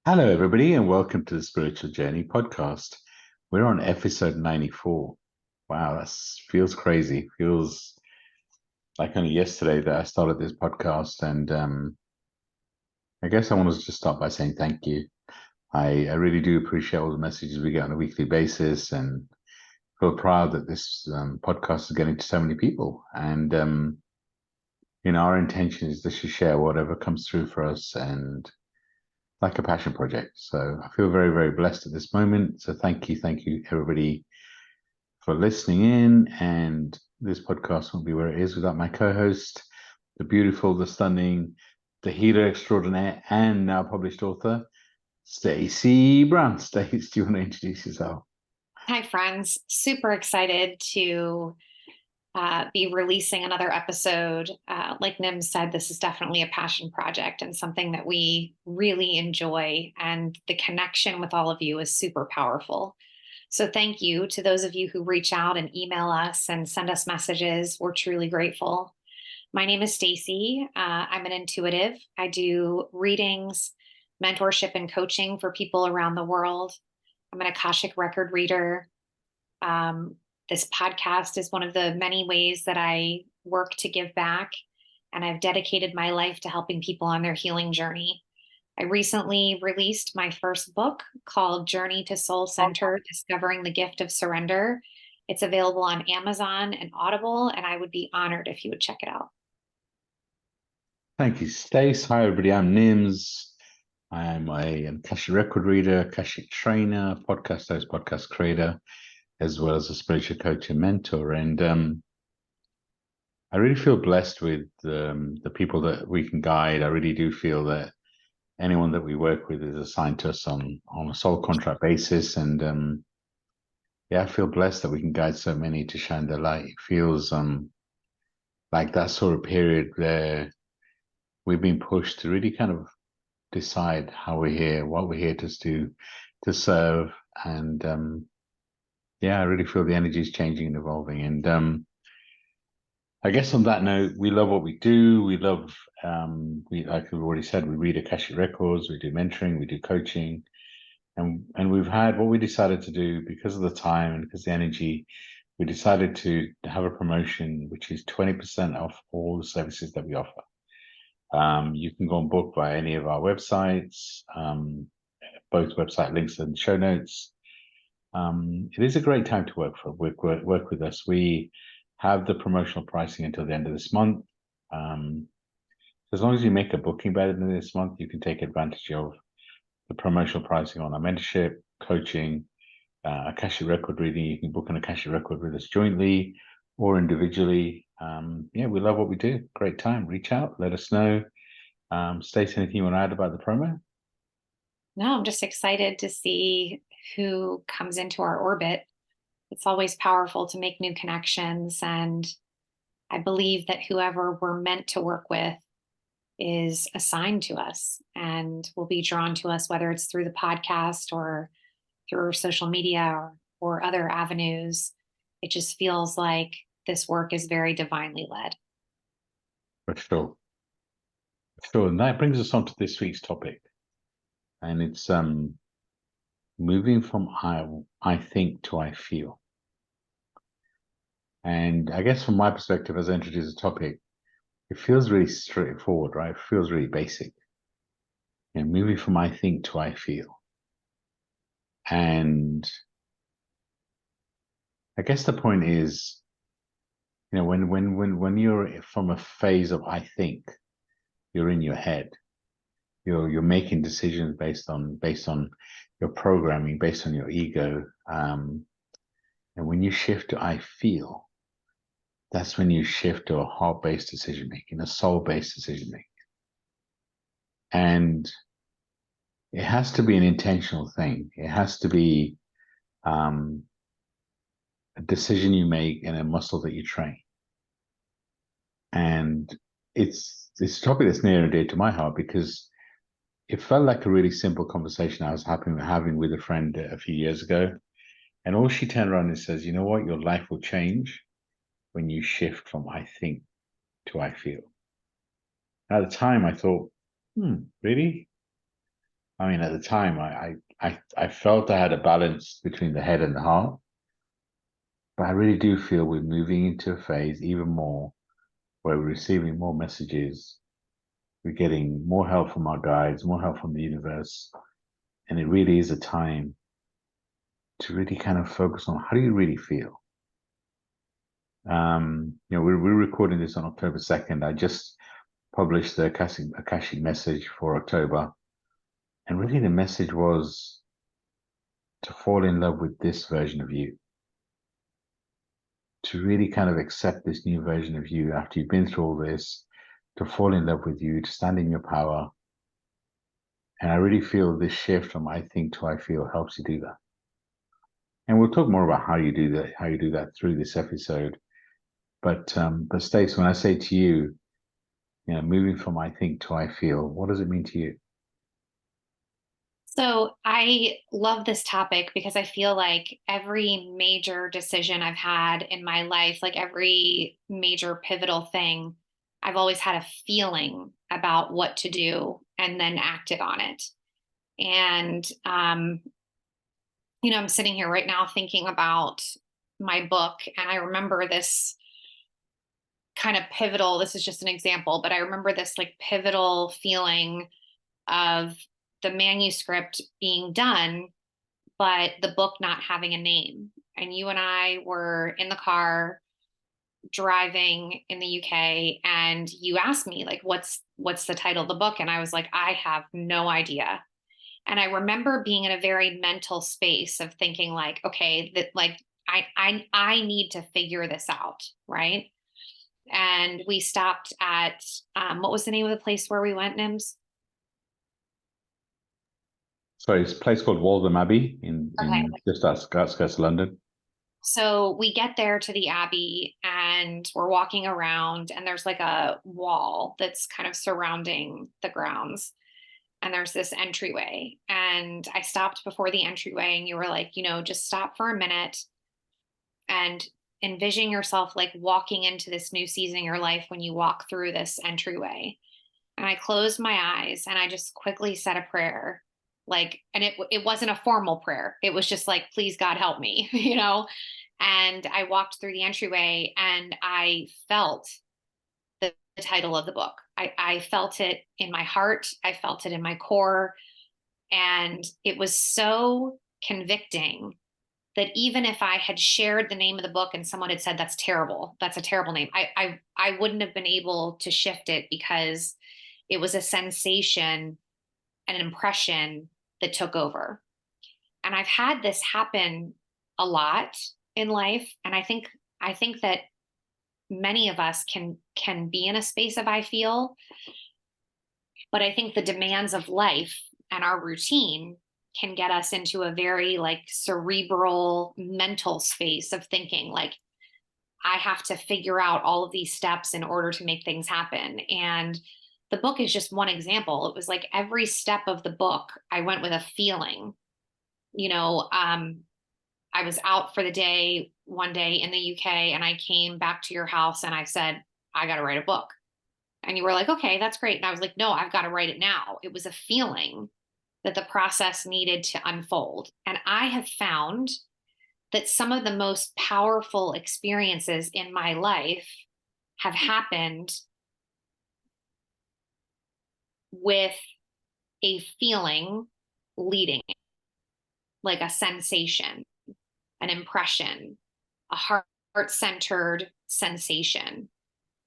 Hello, everybody, and welcome to the Spiritual Journey podcast. We're on episode 94. Wow, that feels crazy. Feels like only yesterday that I started this podcast. And I guess I want to just start by saying thank you. I really do appreciate all the messages we get on a weekly basis and feel proud that this podcast is getting to so many people. And, our intention is just to share whatever comes through for us and like a passion project. So I feel very, very blessed at this moment. So thank you, everybody, for listening in. And this podcast won't be where it is without my co-host, the beautiful, the stunning, the healer extraordinaire, and now published author, Stacey Brown. Stacey, do you want to introduce yourself? Hi, friends. Super excited to be releasing another episode. Like Nim said, this is definitely a passion project and something that we really enjoy. And the connection with all of you is super powerful. So, thank you to those of you who reach out and email us and send us messages. We're truly grateful. My name is Stacey. I'm an intuitive. I do readings, mentorship, and coaching for people around the world. I'm an Akashic record reader. Um, this podcast is one of the many ways that I work to give back, and I've dedicated my life to helping people on their healing journey. I recently released my first book called Journey to Soul Center Discovering the Gift of Surrender. It's available on Amazon and Audible, and I would be honored if you would check it out. Thank you, Stace. Hi, everybody. I'm Nims. I'm a Akashic record reader, Akashic trainer, podcast host, podcast creator, as well as a spiritual coach and mentor. And I really feel blessed with the people that we can guide. I really do feel that anyone that we work with is assigned to us on a sole contract basis, and yeah, I feel blessed that we can guide so many to shine their light. It feels like that sort of period where we've been pushed to really kind of decide how we're here, what we're here to serve, and yeah, I really feel the energy is changing and evolving, and I guess on that note, we love what we do. We love, we like we've already said, we read Akashic records, we do mentoring, we do coaching, and we've had what we decided to do because of the time and because of the energy. We decided to have a promotion which is 20% off all the services that we offer. You can go and book via any of our websites. Both website links in the show notes. It is a great time to work with us. We have the promotional pricing until the end of this month. Um, as long as you make a booking by the end of this month, you can take advantage of the promotional pricing on our mentorship, coaching, Akashic record reading. You can book an Akashic record with us jointly or individually. Yeah, we love what we do. Great time. Reach out, let us know. Stacey, anything you want to add about the promo? No, I'm just excited to see who comes into our orbit. It's always powerful to make new connections. And I believe that whoever we're meant to work with is assigned to us and will be drawn to us, whether it's through the podcast or through social media or other avenues. It just feels like this work is very divinely led. For sure. Sure. And that brings us on to this week's topic. And it's moving from I think to I feel. And I guess from my perspective, as I introduce the topic, it feels really straightforward, right? It feels really basic. Moving from I think to I feel. And I guess the point is, when you're from a phase of I think, you're in your head. You're making decisions based on your programming, based on your ego. And when you shift to I feel, that's when you shift to a heart-based decision making, a soul-based decision making. And it has to be an intentional thing. It has to be um, a decision you make and a muscle that you train. And it's a topic that's near and dear to my heart because it felt like a really simple conversation I was having with a friend a few years ago. And all she turned around and says, you know what, your life will change when you shift from I think to I feel. At the time, I thought, really? I mean, at the time, I felt I had a balance between the head and the heart, but I really do feel we're moving into a phase even more where we're receiving more messages, we're getting more help from our guides, more help from the universe, and it really is a time to really kind of focus on how do you really feel. We're recording this on October 2nd. I just published the Akashic message for October, and really the message was to fall in love with this version of you, to really kind of accept this new version of you after you've been through all this, to fall in love with you, to stand in your power. And I really feel this shift from I think to I feel helps you do that. And we'll talk more about how you do that through this episode. But Stace, when I say to you, moving from I think to I feel, what does it mean to you? So I love this topic because I feel like every major decision I've had in my life, like every major pivotal thing, I've always had a feeling about what to do and then acted on it. And, I'm sitting here right now thinking about my book, and I remember this kind of pivotal, this is just an example, but I remember this like pivotal feeling of the manuscript being done, but the book not having a name. And you and I were in the car driving in the UK, and you asked me like what's the title of the book, and I was like, I have no idea. And I remember being in a very mental space of thinking like, okay, that like I need to figure this out, right? And we stopped at what was the name of the place where we went, Nims? So it's a place called Waltham Abbey in Okay. just outskirts of London. So we get there to the Abbey and we're walking around, and there's like a wall that's kind of surrounding the grounds. And there's this entryway. And I stopped before the entryway, and you were like, just stop for a minute and envision yourself like walking into this new season in your life when you walk through this entryway. And I closed my eyes and I just quickly said a prayer. Like, and it wasn't a formal prayer. It was just like, please God help me, And I walked through the entryway and I felt the title of the book. I felt it in my heart. I felt it in my core. And it was so convicting that even if I had shared the name of the book and someone had said, that's terrible, that's a terrible name, I wouldn't have been able to shift it because it was a sensation and an impression that took over. And I've had this happen a lot in life. And I think that many of us can be in a space of I feel, but I think the demands of life and our routine can get us into a very like cerebral mental space of thinking like I have to figure out all of these steps in order to make things happen. And the book is just one example. It was like every step of the book I went with a feeling. you know um I was out for the day one day in the UK, and I came back to your house and I said, I got to write a book. And you were like, okay, that's great. And I was like, no, I've got to write it now. It was a feeling that the process needed to unfold. And I have found that some of the most powerful experiences in my life have happened with a feeling leading it, like a sensation, an impression, a heart centered sensation.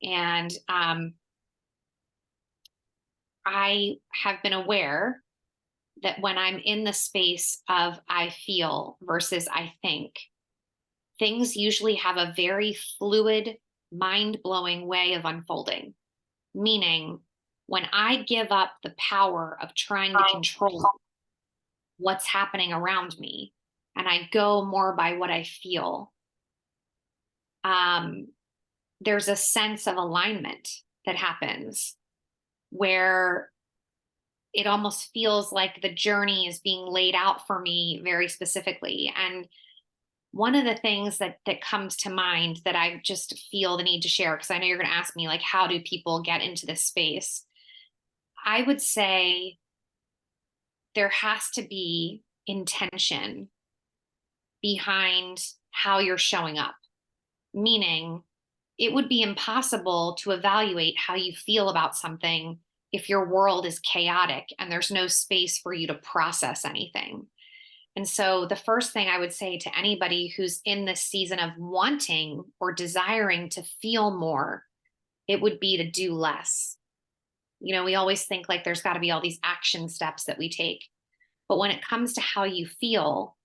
And I have been aware that when I'm in the space of I feel versus I think, things usually have a very fluid, mind blowing way of unfolding. Meaning, when I give up the power of trying to control what's happening around me and I go more by what I feel, um, there's a sense of alignment that happens where it almost feels like the journey is being laid out for me very specifically. And one of the things that comes to mind that I just feel the need to share, because I know you're going to ask me like, how do people get into this space? I would say there has to be intention behind how you're showing up. Meaning, it would be impossible to evaluate how you feel about something if your world is chaotic and there's no space for you to process anything. And so, the first thing I would say to anybody who's in this season of wanting or desiring to feel more, it would be to do less. We always think like there's got to be all these action steps that we take. But when it comes to how you feel,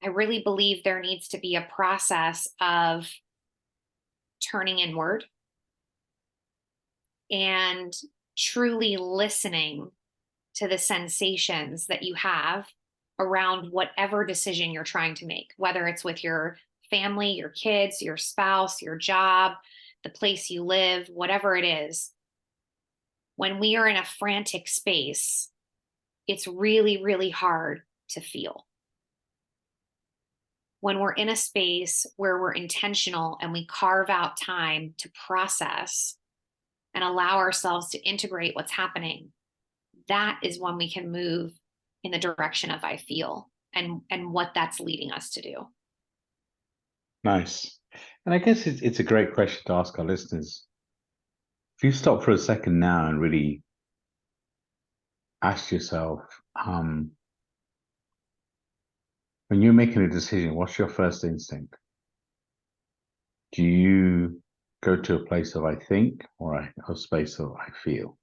I really believe there needs to be a process of turning inward and truly listening to the sensations that you have around whatever decision you're trying to make, whether it's with your family, your kids, your spouse, your job, the place you live, whatever it is. When we are in a frantic space, it's really, really hard to feel. When we're in a space where we're intentional and we carve out time to process and allow ourselves to integrate what's happening, that is when we can move in the direction of I feel and what that's leading us to do. Nice. And I guess it's a great question to ask our listeners. If you stop for a second now and really ask yourself, when you're making a decision, what's your first instinct? Do you go to a place of I think or a space of I feel?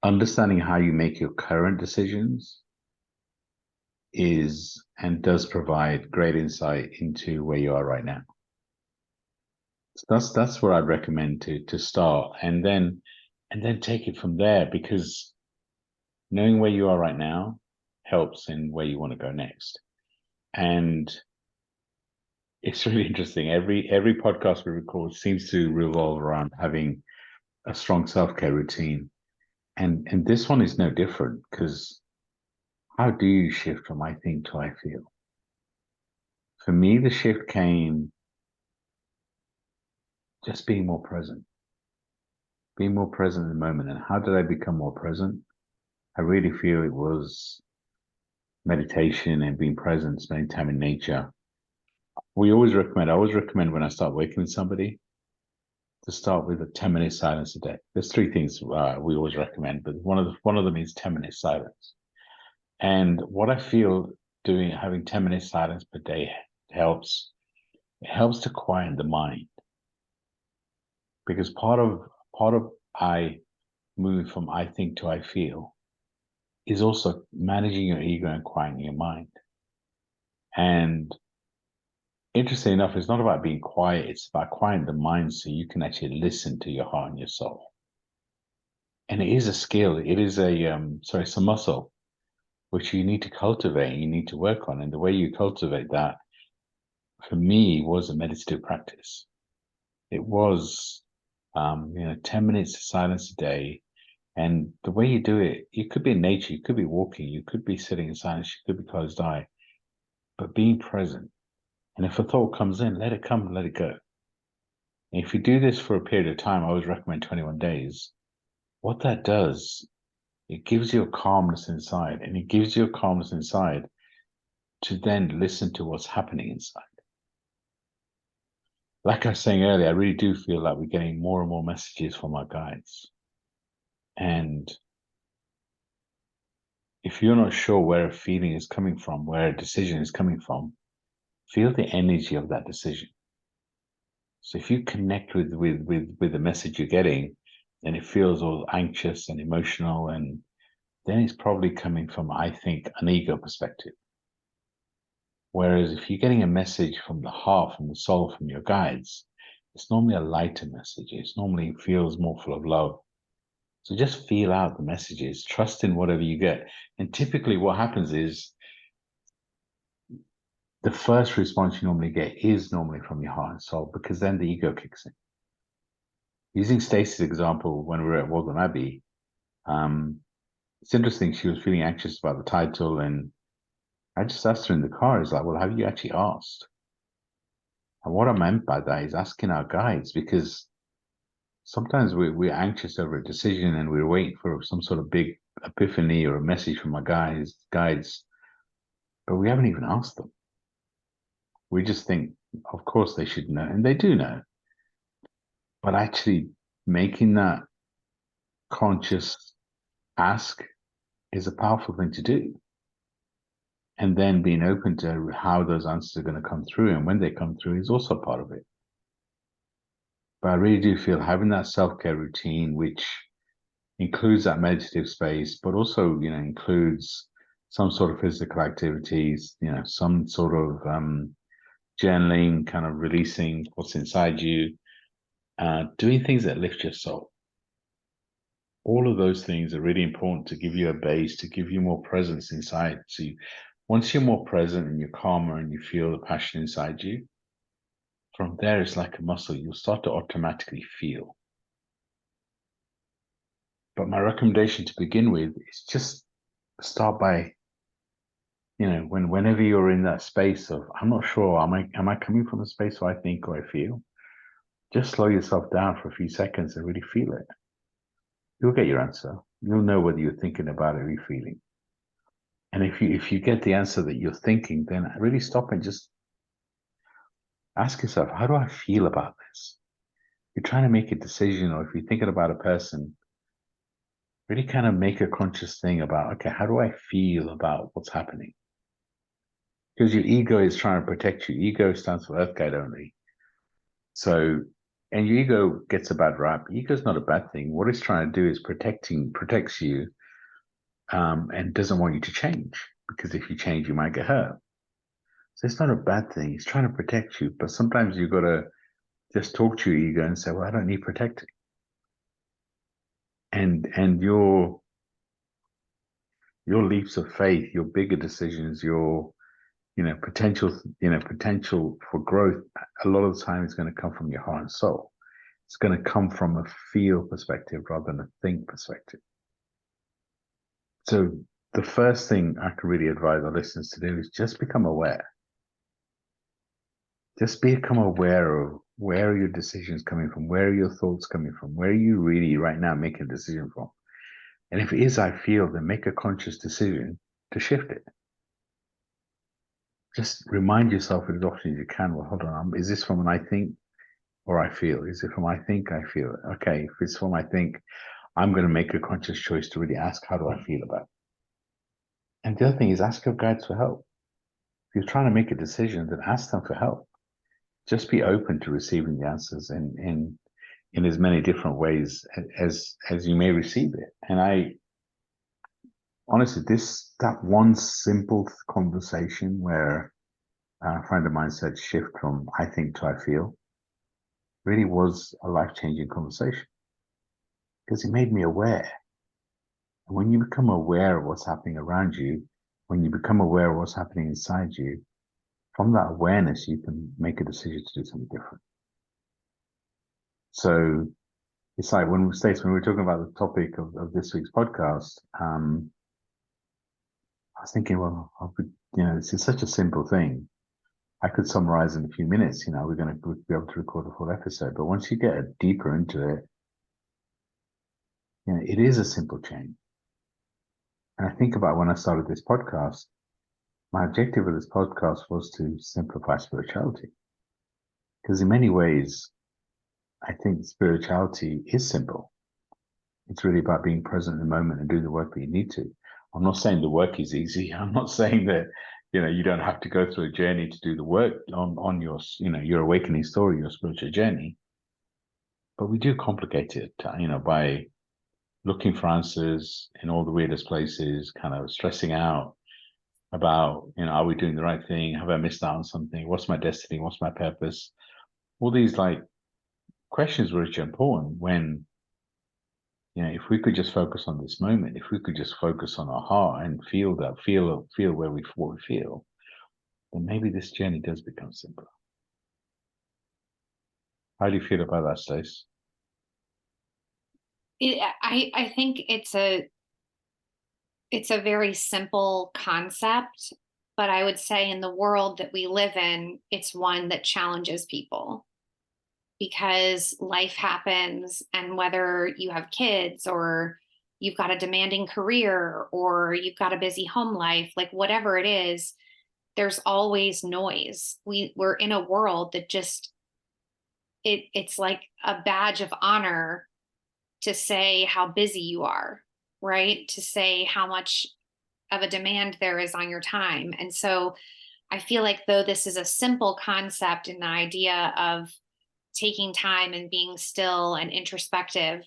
Understanding how you make your current decisions is and does provide great insight into where you are right now. So that's where I'd recommend to start, and then take it from there, because knowing where you are right now helps in where you want to go next. And it's really interesting. Every podcast we record seems to revolve around having a strong self-care routine. And this one is no different, because how do you shift from I think to I feel? For me, the shift came just being more present in the moment. And how did I become more present? I really feel it was meditation and being present, spending time in nature. I always recommend when I start working with somebody to start with a 10-minute silence a day. There's three things we always recommend, but one of them is 10-minute silence. And what I feel having 10 minutes silence per day helps. It helps to quiet the mind, because part of I moving from I think to I feel is also managing your ego and quieting your mind. And interesting enough, it's not about being quiet, it's about quieting the mind so you can actually listen to your heart and your soul. And it is a skill, it's a muscle which you need to cultivate, you need to work on. And the way you cultivate that, for me, was a meditative practice. It was 10 minutes of silence a day. And the way you do it, you could be in nature, you could be walking, you could be sitting in silence, you could be closed eye, but being present. And if a thought comes in, let it come, let it go. And if you do this for a period of time, I always recommend 21 days. What that does, it gives you a calmness inside, and it gives you a calmness inside to then listen to what's happening inside. Like I was saying earlier, I really do feel like we're getting more and more messages from our guides. And if you're not sure where a feeling is coming from, where a decision is coming from, feel the energy of that decision. So if you connect with the message you're getting, and it feels all anxious and emotional, and then it's probably coming from, I think, an ego perspective. Whereas if you're getting a message from the heart, from the soul, from your guides, it's normally a lighter message. It's normally feels more full of love. So just feel out the messages, trust in whatever you get. And typically what happens is the first response you normally get is normally from your heart and soul, because then the ego kicks in. Using Stacey's example, when we were at Walden Abbey, it's interesting. She was feeling anxious about the title, and I just asked her in the car, "Is like, well, have you actually asked?" And what I meant by that is asking our guides, because sometimes we're anxious over a decision and we're waiting for some sort of big epiphany or a message from my guides, but we haven't even asked them. We just think, of course they should know, and they do know. But actually making that conscious ask is a powerful thing to do. And then being open to how those answers are going to come through, and when they come through is also part of it. But I really do feel having that self-care routine, which includes that meditative space, but also, includes some sort of physical activities, some sort of journaling, kind of releasing what's inside you, doing things that lift your soul. All of those things are really important to give you a base, to give you more presence inside. So once you're more present and you're calmer and you feel the passion inside you, from there it's like a muscle. You'll start to automatically feel. But my recommendation to begin with is just start by, whenever you're in that space of, I'm not sure, am I coming from a space where I think or I feel? Just slow yourself down for a few seconds and really feel it. You'll get your answer. You'll know whether you're thinking about it or you're feeling. And if you get the answer that you're thinking, then really stop and just ask yourself, how do I feel about this? If you're trying to make a decision, or if you're thinking about a person, really kind of make a conscious thing about, okay, how do I feel about what's happening? Because your ego is trying to protect you. Ego stands for Earth Guide only. So, and your ego gets a bad rap. Ego is not a bad thing. What it's trying to do is protects you, and doesn't want you to change, because if you change, you might get hurt. So it's not a bad thing. It's trying to protect you, but sometimes you've got to just talk to your ego and say, well, I don't need protecting. And your leaps of faith, your bigger decisions, your potential for growth, a lot of the time is going to come from your heart and soul. It's going to come from a feel perspective rather than a think perspective. So the first thing I can really advise our listeners to do is just become aware. Just become aware of where are your decisions coming from, where are your thoughts coming from, where are you really right now making a decision from. And if it is I feel, then make a conscious decision to shift it. Just remind yourself as often as you can, well, hold on, is this from an I think or I feel? Is it from I think, I feel? Okay, if it's from I think, I'm going to make a conscious choice to really ask, how do I feel about it? And the other thing is ask your guides for help. If you're trying to make a decision, then ask them for help. Just be open to receiving the answers in as many different ways as you may receive it. And I honestly, that one simple conversation where a friend of mine said shift from I think to I feel really was a life-changing conversation, because it made me aware. And when you become aware of what's happening around you, when you become aware of what's happening inside you, from that awareness, you can make a decision to do something different. So it's like when we're talking about the topic of this week's podcast, I was thinking, well, this is such a simple thing. I could summarize in a few minutes. We're going to be able to record a full episode. But once you get deeper into it, it is a simple change. And I think about when I started this podcast, my objective of this podcast was to simplify spirituality. Because in many ways, I think spirituality is simple. It's really about being present in the moment and doing the work that you need to. I'm not saying the work is easy. I'm not saying that, you don't have to go through a journey to do the work on your, your awakening story, your spiritual journey. But we do complicate it, by looking for answers in all the weirdest places, kind of stressing out about, are we doing the right thing? Have I missed out on something? What's my destiny? What's my purpose? All these questions which are important when, if we could just focus on this moment, if we could just focus on our heart and feel what we feel, then maybe this journey does become simpler. How do you feel about that, Stace? I think it's a very simple concept, but I would say in the world that we live in, it's one that challenges people, because life happens, and whether you have kids or you've got a demanding career or you've got a busy home life, like whatever it is, there's always noise. We're in a world that just it's like a badge of honor to say how busy you are, right? To say how much of a demand there is on your time. And so I feel like though this is a simple concept in the idea of taking time and being still and introspective,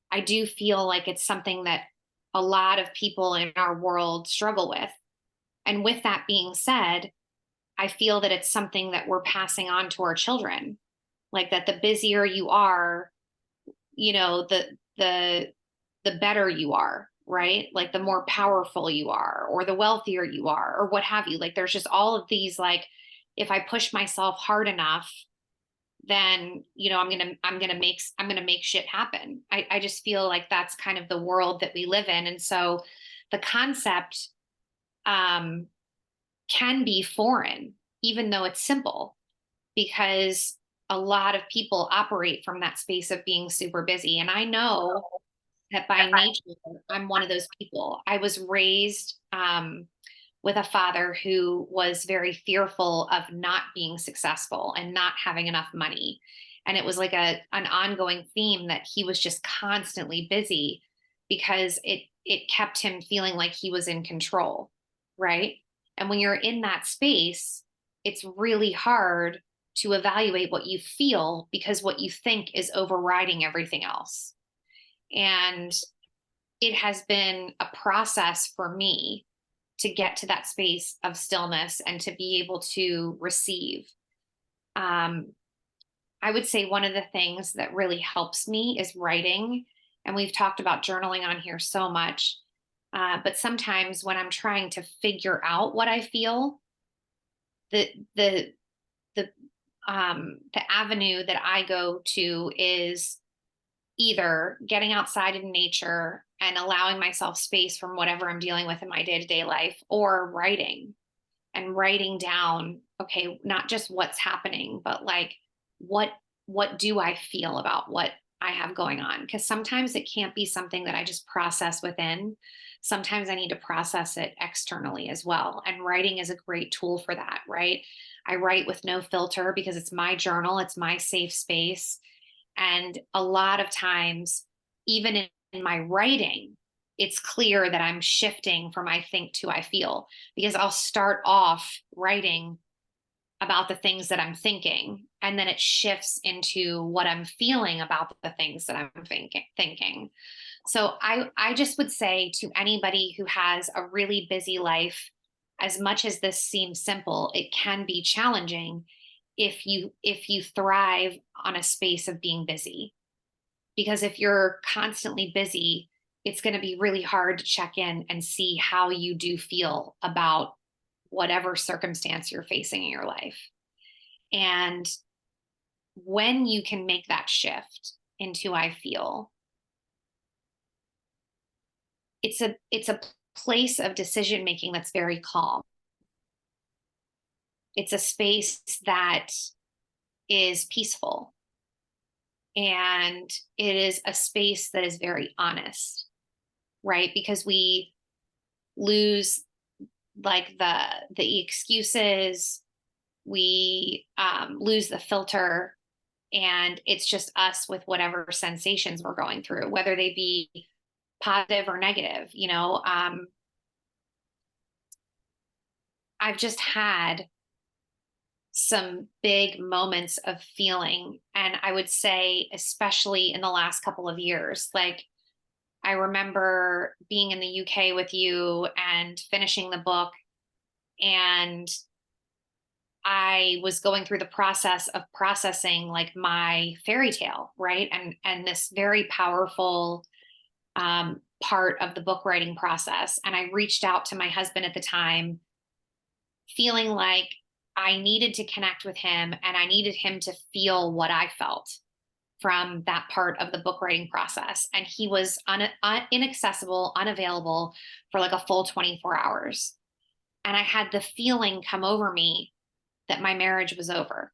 I do feel like it's something that a lot of people in our world struggle with. And with that being said, I feel that it's something that we're passing on to our children. Like that the busier you are, you know, the better you are, right? Like the more powerful you are, or the wealthier you are, or what have you. Like there's just all of these, like, if I push myself hard enough, then, you know, I'm gonna make shit happen. I just feel like that's kind of the world that we live in. And so the concept um can be foreign, even though it's simple, because a lot of people operate from that space of being super busy. And I know that by nature, I'm one of those people. I was raised with a father who was very fearful of not being successful and not having enough money. And it was like an ongoing theme that he was just constantly busy because it kept him feeling like he was in control, right? And when you're in that space, it's really hard to evaluate what you feel because what you think is overriding everything else. And it has been a process for me to get to that space of stillness and to be able to receive. Um, I would say one of the things that really helps me is writing. And we've talked about journaling on here so much. But sometimes when I'm trying to figure out what I feel, the the the the avenue that I go to is either getting outside in nature and allowing myself space from whatever I'm dealing with in my day-to-day life, or writing and writing down, okay, not just what's happening, but like what what do I feel about what I have going on? Because sometimes it can't be something that I just process within. Sometimes I need to process it externally as well. And writing is a great tool for that, right? I write with no filter because it's my journal, it's my safe space. And a lot of times, even in my writing, it's clear that I'm shifting from I think to I feel, because I'll start off writing about the things that I'm thinking, and then it shifts into what I'm feeling about the things that I'm thinking. So I just would say to anybody who has a really busy life, as much as this seems simple, it can be challenging if you thrive on a space of being busy. Because if you're constantly busy, it's going to be really hard to check in and see how you do feel about whatever circumstance you're facing in your life. And when you can make that shift into I feel, it's a place of decision making that's very calm. It's a space that is peaceful, and it is a space that is very honest, right? Because we lose like the excuses, we lose the filter, and it's just us with whatever sensations we're going through, whether they be positive or negative. I've just had some big moments of feeling, and I would say especially in the last couple of years. Like, I remember being in the UK with you and finishing the book, and I was going through the process of processing like my fairy tale, right? And this very powerful part of the book writing process. And I reached out to my husband at the time, feeling like I needed to connect with him and I needed him to feel what I felt from that part of the book writing process. And he was inaccessible, unavailable for like a full 24 hours. And I had the feeling come over me that my marriage was over.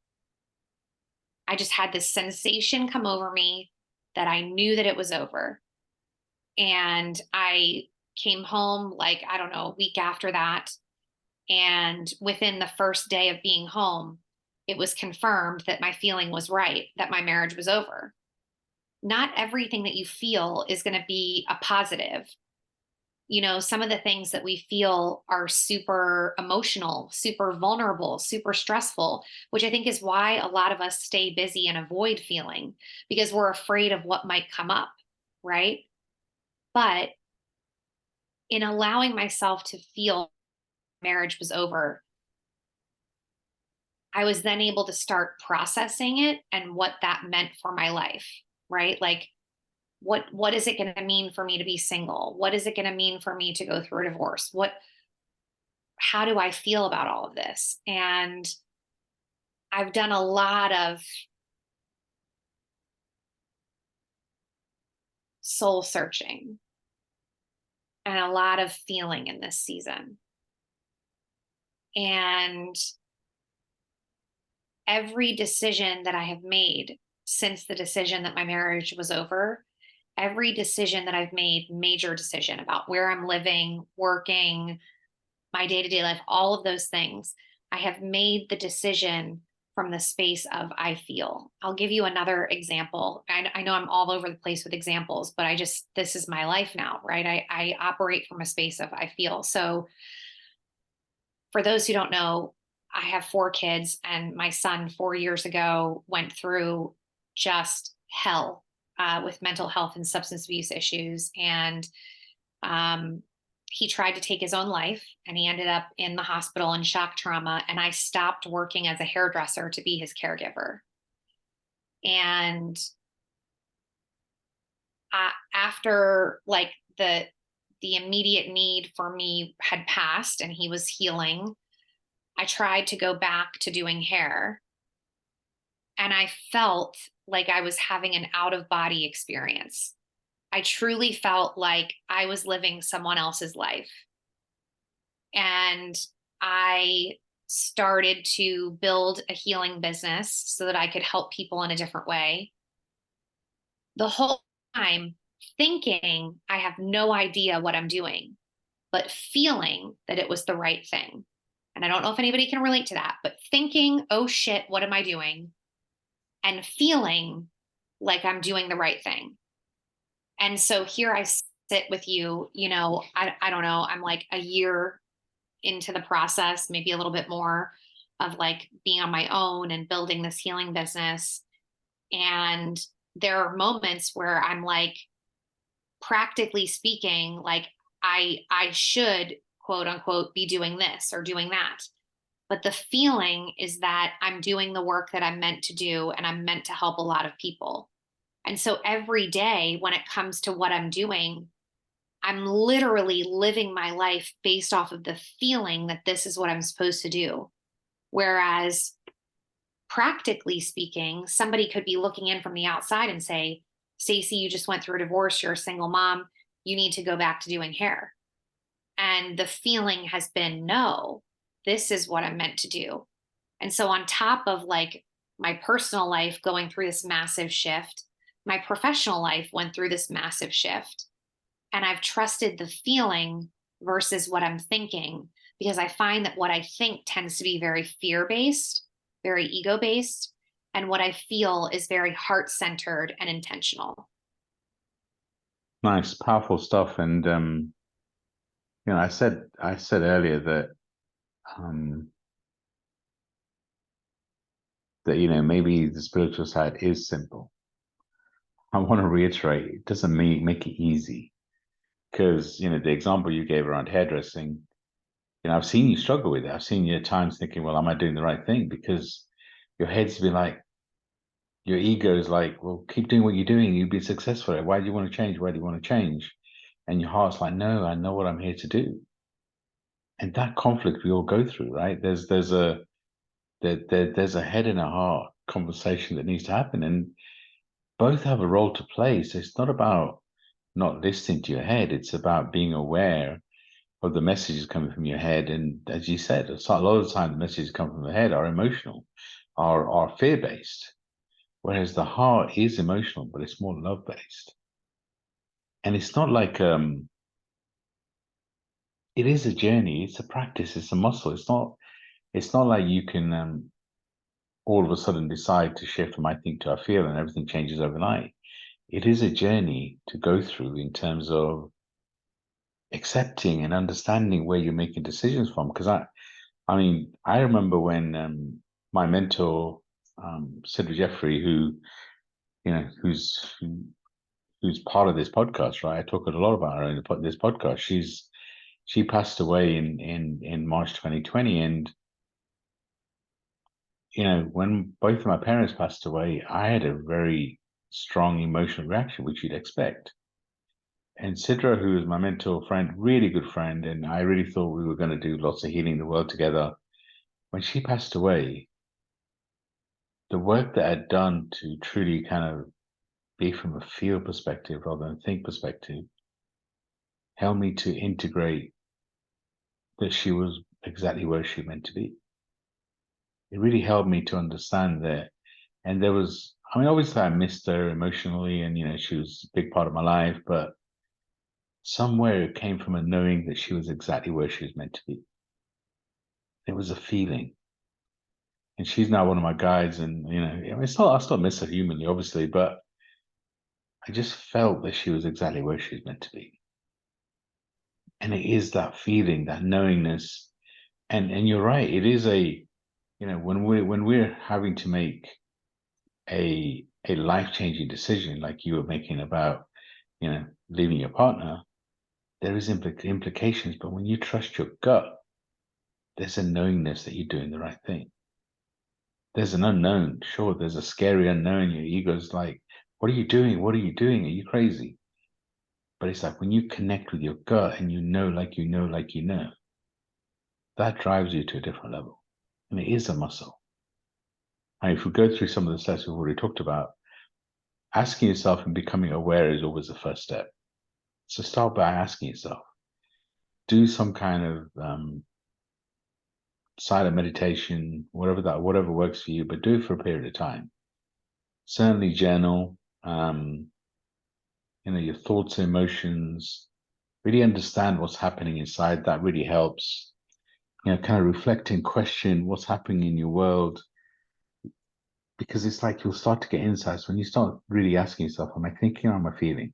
I just had this sensation come over me that I knew that it was over. And I came home, like, I don't know, a week after that. And within the first day of being home, it was confirmed that my feeling was right, that my marriage was over. Not everything that you feel is going to be a positive. You know, some of the things that we feel are super emotional, super vulnerable, super stressful, which I think is why a lot of us stay busy and avoid feeling, because we're afraid of what might come up, right? But in allowing myself to feel marriage was over, I was then able to start processing it and what that meant for my life, right? Like, what is it going to mean for me to be single? What is it going to mean for me to go through a divorce? How do I feel about all of this? And I've done a lot of soul searching and a lot of feeling in this season. And every decision that I have made since the decision that my marriage was over, every decision that I've made, major decision about where I'm living, working, my day to day life, all of those things, I have made the decision from the space of I feel. I'll give you another example. I know I'm all over the place with examples, but this is my life now, right? I operate from a space of I feel. So for those who don't know, I have 4 kids, and my son 4 years ago went through just hell with mental health and substance abuse issues. And um, he tried to take his own life, and he ended up in the hospital in shock trauma. And I stopped working as a hairdresser to be his caregiver. And after like the immediate need for me had passed and he was healing, I tried to go back to doing hair, and I felt like I was having an out of body experience. I truly felt like I was living someone else's life. And I started to build a healing business so that I could help people in a different way. The whole time thinking I have no idea what I'm doing, but feeling that it was the right thing. And I don't know if anybody can relate to that, but thinking, oh shit, what am I doing? And feeling like I'm doing the right thing. And so here I sit with you, I don't know, I'm like a year into the process, maybe a little bit more, of like being on my own and building this healing business. And there are moments where I'm like, practically speaking, like I should quote unquote be doing this or doing that. But the feeling is that I'm doing the work that I'm meant to do, and I'm meant to help a lot of people. And so every day when it comes to what I'm doing, I'm literally living my life based off of the feeling that this is what I'm supposed to do. Whereas practically speaking, somebody could be looking in from the outside and say, Stacey, you just went through a divorce. You're a single mom. You need to go back to doing hair. And the feeling has been, no, this is what I'm meant to do. And so, on top of like my personal life going through this massive shift, my professional life went through this massive shift. And I've trusted the feeling versus what I'm thinking, because I find that what I think tends to be very fear based, very ego based. And what I feel is very heart centered and intentional. Nice, powerful stuff. And I said earlier that um maybe the spiritual side is simple. I want to reiterate, it doesn't make it easy, because the example you gave around hairdressing, I've seen you struggle with it. I've seen you at times thinking, well, am I doing the right thing? Because your head's been like, your ego is like, well, keep doing what you're doing. You'll be successful. Why do you want to change? Why do you want to change? And your heart's like, no, I know what I'm here to do. And that conflict we all go through, right? There's a head and a heart conversation that needs to happen, and both have a role to play. So it's not about not listening to your head. It's about being aware of the messages coming from your head. And as you said, a lot of the time the messages come from the head are emotional, are fear based, whereas the heart is emotional, but it's more love based. And it's not like it is a journey, it's a practice, it's a muscle. It's not like you can all of a sudden decide to shift from I think to I feel and everything changes overnight. It is a journey to go through in terms of accepting and understanding where you're making decisions from. Because I mean, I remember when my mentor, Sidra Jeffrey, who you know, who's part of this podcast, right? I talk a lot about her in this podcast. She passed away in March 2020, and when both of my parents passed away, I had a very strong emotional reaction, which you'd expect. And Sidra, who was my mentor friend, really good friend, and I really thought we were going to do lots of healing the world together. When she passed away, the work that I'd done to truly kind of be from a feel perspective rather than think perspective helped me to integrate that she was exactly where she meant to be. It really helped me to understand that. And there was, I mean, obviously I missed her emotionally and, she was a big part of my life, but somewhere it came from a knowing that she was exactly where she was meant to be. It was a feeling. And she's now one of my guides. And, I mean, I still miss her humanly, obviously, but I just felt that she was exactly where she was meant to be. And it is that feeling, that knowingness. And you're right, it is when we're having to make a life-changing decision like you were making about, leaving your partner, there is implications. But when you trust your gut, there's a knowingness that you're doing the right thing. There's an unknown. Sure, there's a scary unknown. Your ego's like, what are you doing? What are you doing? Are you crazy? But it's like when you connect with your gut and you know, like you know, like you know, that drives you to a different level. And it is a muscle. And if we go through some of the steps we've already talked about, asking yourself and becoming aware is always the first step. So start by asking yourself, do some kind of silent meditation, whatever works for you, but do it for a period of time. Certainly journal, your thoughts and emotions, really understand what's happening inside. That really helps. Kind of reflect and question what's happening in your world, because it's like you'll start to get insights when you start really asking yourself, am I thinking or am I feeling?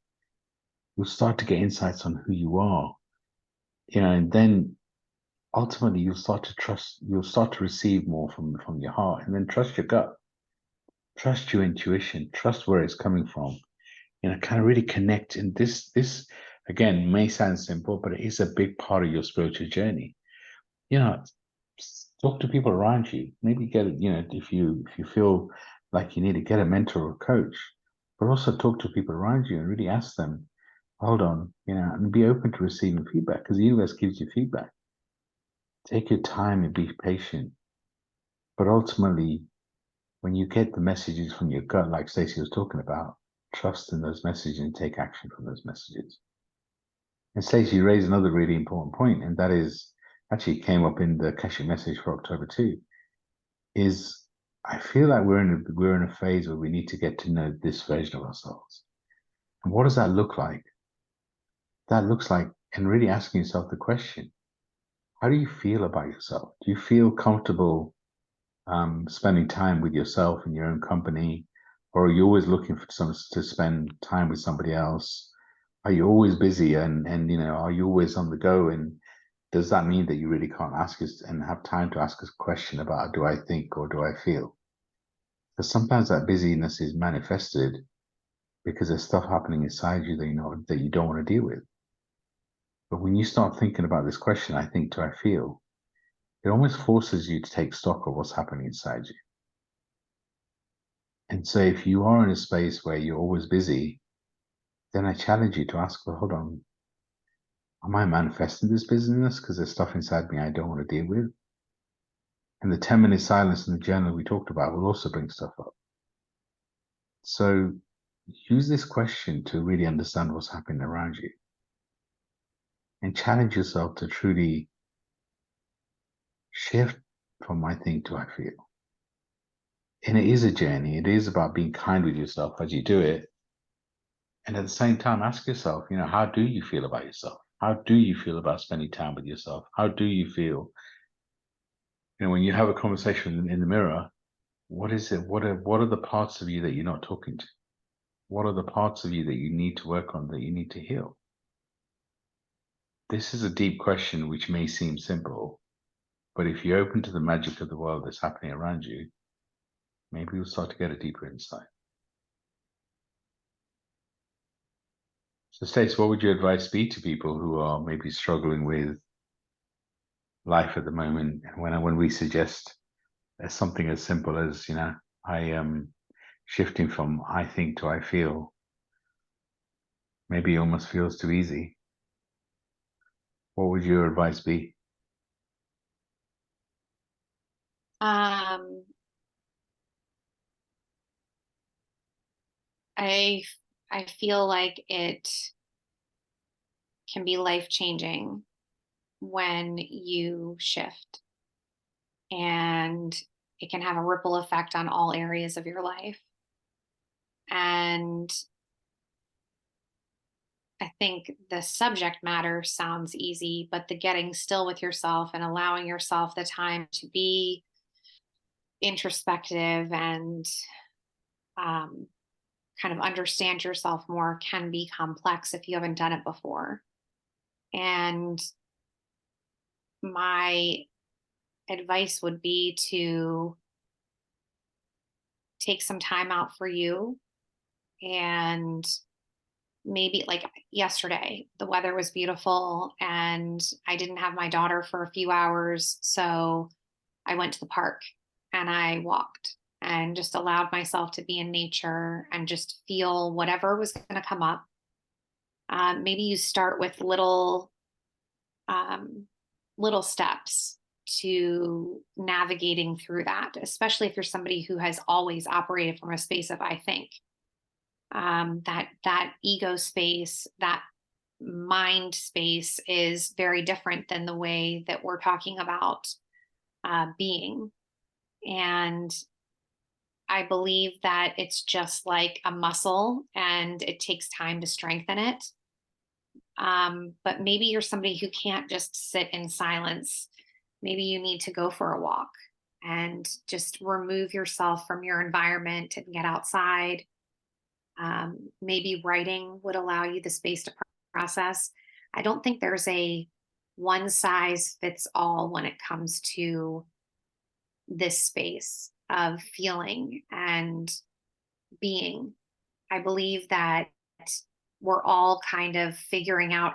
You'll start to get insights on who you are, and then ultimately you'll start to receive more from your heart, and then trust your gut, trust your intuition, trust where it's coming from, kind of really connect. And this again may sound simple, but it is a big part of your spiritual journey. Talk to people around you. Maybe get, if you feel like you need to get a mentor or coach, but also talk to people around you and really ask them, hold on, and be open to receiving feedback, because the universe gives you feedback. Take your time and be patient. But ultimately, when you get the messages from your gut, like Stacey was talking about, trust in those messages and take action from those messages. And Stacey, you raised another really important point, and that is actually came up in the Akashic message for October 2, is I feel like we're in a phase where we need to get to know this version of ourselves. And what does that look like? That looks like, and really asking yourself the question, how do you feel about yourself? Do you feel comfortable spending time with yourself in your own company? Or are you always looking for to spend time with somebody else? Are you always busy and are you always on the go? And does that mean that you really can't ask us and have time to ask us a question about, do I think or do I feel? Because sometimes that busyness is manifested because there's stuff happening inside you that you don't want to deal with. But when you start thinking about this question, I think, do I feel? It almost forces you to take stock of what's happening inside you. And so if you are in a space where you're always busy, then I challenge you to ask, well, hold on, am I manifesting this busyness because there's stuff inside me I don't want to deal with? And the 10-minute silence in the journal we talked about will also bring stuff up. So use this question to really understand what's happening around you and challenge yourself to truly shift from I think to I feel. And it is a journey. It is about being kind with yourself as you do it. And at the same time, ask yourself, how do you feel about yourself? How do you feel about spending time with yourself? How do you feel, when you have a conversation in the mirror? What is it? What are the parts of you that you're not talking to? What are the parts of you that you need to work on, that you need to heal? This is a deep question which may seem simple, but if you're open to the magic of the world that's happening around you, maybe you'll start to get a deeper insight. So, Stacey, what would your advice be to people who are maybe struggling with life at the moment? When we suggest something as simple as, I am shifting from I think to I feel, maybe it almost feels too easy. What would your advice be? Um, I I feel like it can be life changing when you shift, and it can have a ripple effect on all areas of your life. And I think the subject matter sounds easy, but the getting still with yourself and allowing yourself the time to be introspective and um, kind of understand yourself more can be complex if you haven't done it before. And my advice would be to take some time out for you, and maybe like yesterday, the weather was beautiful and I didn't have my daughter for a few hours. So I went to the park and I walked and just allowed myself to be in nature and just feel whatever was going to come up. Maybe you start with um, little steps to navigating through that, especially if you're somebody who has always operated from a space of I think. That ego space, that mind space is very different than the way that we're talking about being. And I believe that it's just like a muscle and it takes time to strengthen it. But maybe you're somebody who can't just sit in silence. Maybe you need to go for a walk and just remove yourself from your environment and get outside. Maybe writing would allow you the space to process. I don't think there's a one size fits all when it comes to this space of feeling and being. I believe that we're all kind of figuring out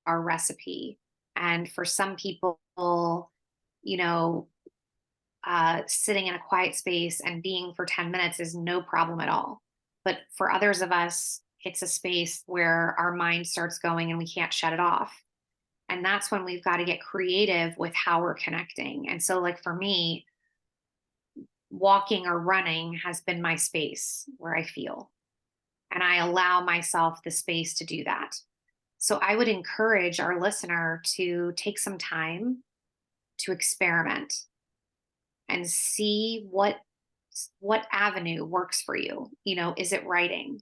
our recipe. And for some people, you know, sitting in a quiet space and being for 10 minutes is no problem at all. But for others of us, it's a space where our mind starts going and we can't shut it off. And that's when we've got to get creative with how we're connecting. And so, like for me, walking or running has been my space where I feel, and I allow myself the space to do that. So I would encourage our listener to take some time to experiment and see what avenue works for you. Is it writing?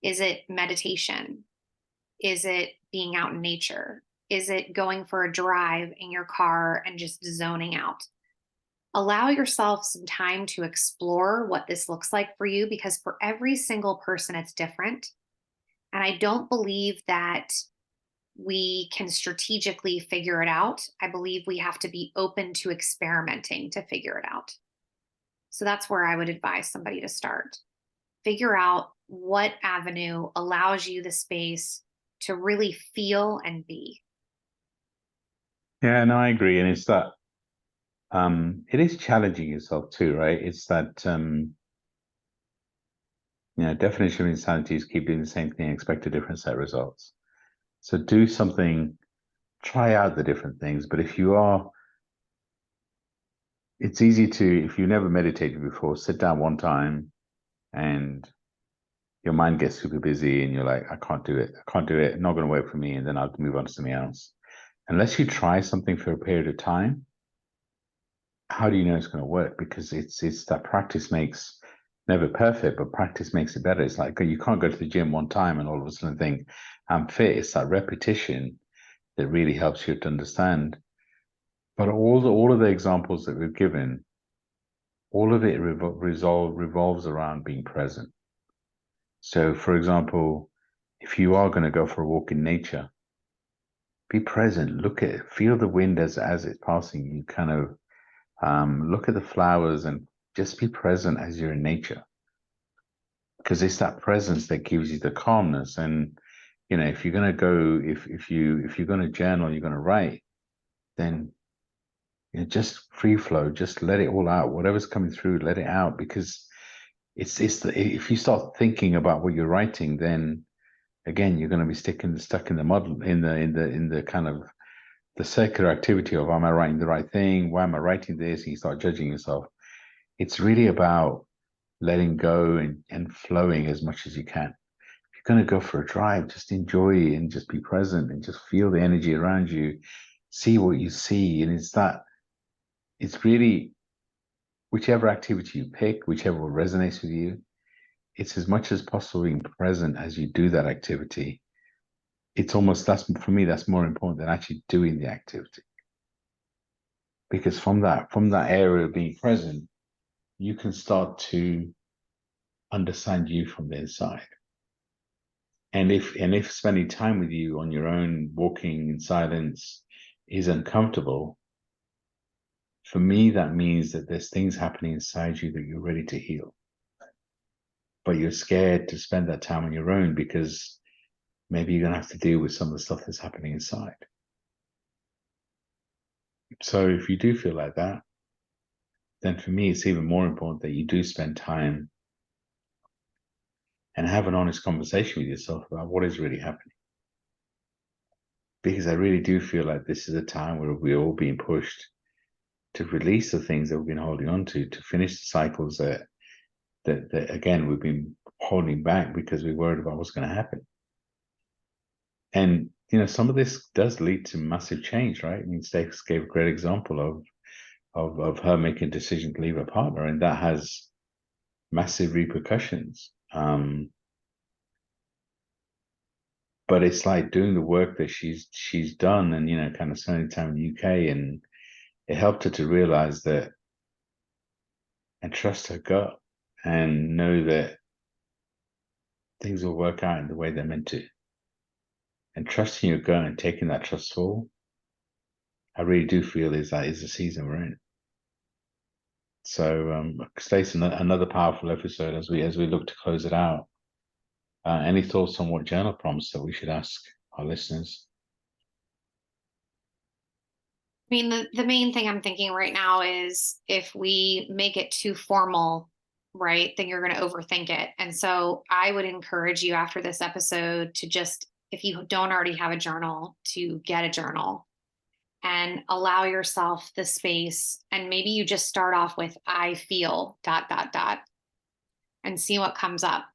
Is it meditation? Is it being out in nature? Is it going for a drive in your car and just zoning out? Allow yourself some time to explore what this looks like for you, because for every single person, it's different. And I don't believe that we can strategically figure it out. I believe we have to be open to experimenting to figure it out. So that's where I would advise somebody to start. Figure out what avenue allows you the space to really feel and be. Yeah, no, I agree. And it's that it is challenging yourself too, right? It's that definition of insanity is keep doing the same thing, expect a different set of results. So do something, try out the different things. But it's easy to, if you've never meditated before, sit down one time and your mind gets super busy and you're like, I can't do it. I can't do it. Not going to work for me. And then I'll move on to something else. Unless you try something for a period of time, how do you know it's going to work? Because it's that practice makes never perfect, but practice makes it better. It's like you can't go to the gym one time and all of a sudden think I'm fit. It's that repetition that really helps you to understand. But all of the examples that we've given, all of it revolves around being present. So, for example, if you are going to go for a walk in nature, be present. Look at it, feel the wind as it's passing. You kind of look at the flowers and just be present as you're in nature, because it's that presence that gives you the calmness. And if you're going to go, if you're going to journal, you're going to write, then just free flow, just let it all out. Whatever's coming through, let it out, because if you start thinking about what you're writing, then again you're going to be stuck in the model, in the kind of the circular activity of, am I writing the right thing? Why am I writing this? And you start judging yourself. It's really about letting go and flowing as much as you can. If you're going to go for a drive, just enjoy and just be present and just feel the energy around you, see what you see. And it's really, whichever activity you pick, whichever resonates with you, it's as much as possible being present as you do that activity. It's almost, for me, that's more important than actually doing the activity. Because from that area of being present, you can start to understand you from the inside. And if spending time with you on your own, walking in silence, is uncomfortable, for me, that means that there's things happening inside you that you're ready to heal. But you're scared to spend that time on your own because maybe you're going to have to deal with some of the stuff that's happening inside. So if you do feel like that, then for me, it's even more important that you do spend time and have an honest conversation with yourself about what is really happening. Because I really do feel like this is a time where we're all being pushed to release the things that we've been holding on to finish the cycles that again, we've been holding back because we're worried about what's going to happen. And, some of this does lead to massive change, right? I mean, Stacey gave a great example of her making a decision to leave her partner, and that has massive repercussions. But it's like doing the work that she's done, and kind of spending time in the UK, and it helped her to realize that and trust her gut and know that things will work out in the way they're meant to. And trusting your gut and taking that trust forward, I really do feel is the season we're in. So, Stacey, another powerful episode as we look to close it out. Any thoughts on what journal prompts that we should ask our listeners? I mean, the main thing I'm thinking right now is if we make it too formal, right, then you're going to overthink it. And so I would encourage you after this episode to just, if you don't already have a journal, to get a journal and allow yourself the space. And maybe you just start off with, I feel ... and see what comes up.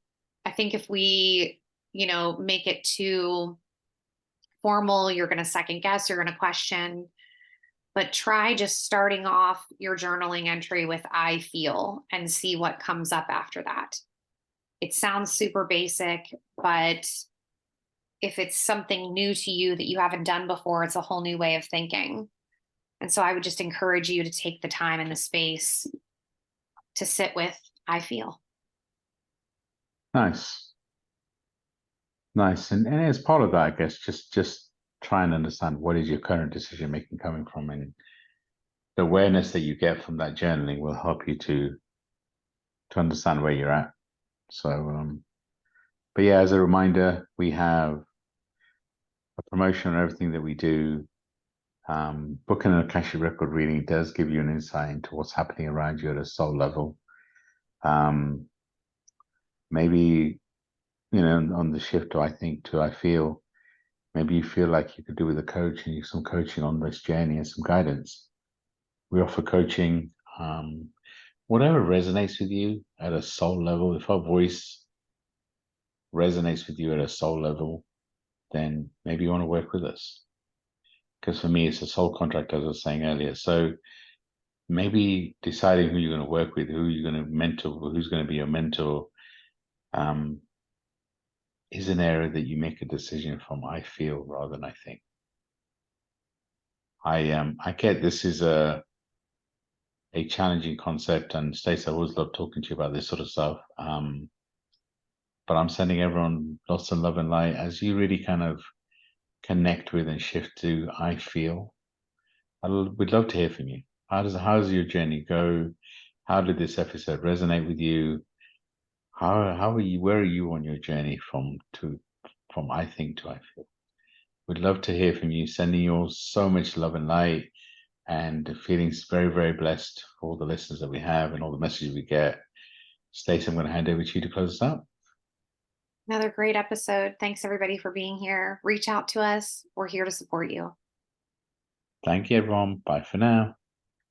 I think if we, make it too formal, you're going to second guess, you're going to question. But try just starting off your journaling entry with I feel and see what comes up after that. It sounds super basic, but if it's something new to you that you haven't done before, it's a whole new way of thinking. And so I would just encourage you to take the time and the space to sit with I feel. Nice. And as part of that, I guess, just try and understand what is your current decision making coming from, and the awareness that you get from that journaling will help you to understand where you're at. So, but yeah, as a reminder, we have a promotion on everything that we do. Booking an Akashic record reading does give you an insight into what's happening around you at a soul level. Maybe, on the shift to I feel, maybe you feel like you could do with a coach and some coaching on this journey and some guidance. We offer coaching, whatever resonates with you at a soul level. If our voice resonates with you at a soul level, then maybe you want to work with us. Because for me, it's a soul contract, as I was saying earlier. So maybe deciding who you're going to work with, who you're going to mentor, who's going to be your mentor, um, is an area that you make a decision from, I feel, rather than I think. I get this is a challenging concept, and Stacey, I always love talking to you about this sort of stuff. But I'm sending everyone lots of love and light as you really kind of connect with and shift to I feel. We'd love to hear from you. How does your journey go? How did this episode resonate with you? How are you? Where are you on your journey from I think to I feel? We'd love to hear from you. Sending you all so much love and light, and feeling very, very blessed for all the listeners that we have and all the messages we get. Stacey, I'm going to hand over to you to close us out. Another great episode. Thanks everybody for being here. Reach out to us. We're here to support you. Thank you, everyone. Bye for now.